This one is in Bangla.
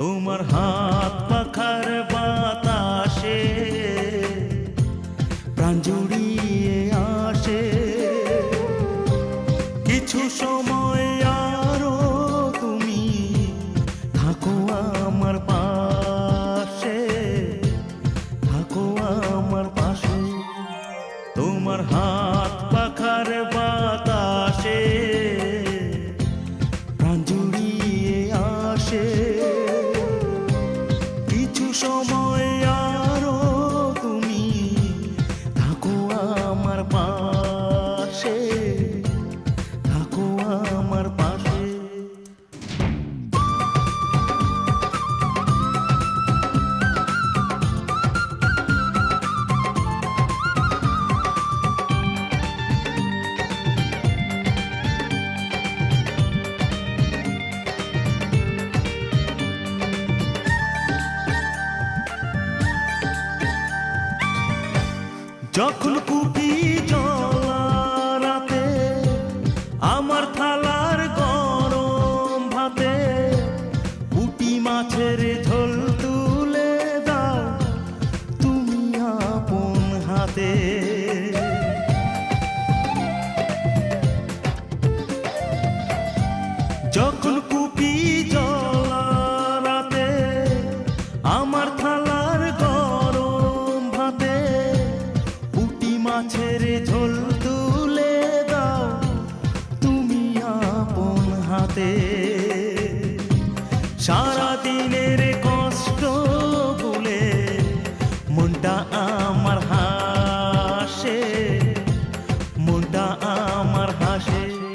তোমার হাত পাখার বাতাসে প্রাণ জুড়িয়ে আসে। কিছু সময় আরো তুমি থাকো আমার পাশে, থাকো আমার পাশে। তোমার হাত পাখার বাতাসে প্রাণ জুড়িয়ে আসে। কিছু সময় আরো তুমি থাকো আমার পাশে, থাকো আমার পাশে। যখন কুপি জ্বলা রাতে আমার থালার গরম ভাতে পুঁটি মাছের ঝোল তুলে দাও তুমি আপন হাতে। যখন কুপি জ্বলা রাতে আমার থালার গরম ভাতে পুঁটি মাছের ঝোল তুলে দাও তুমি আপন হাতে। সারাদিনে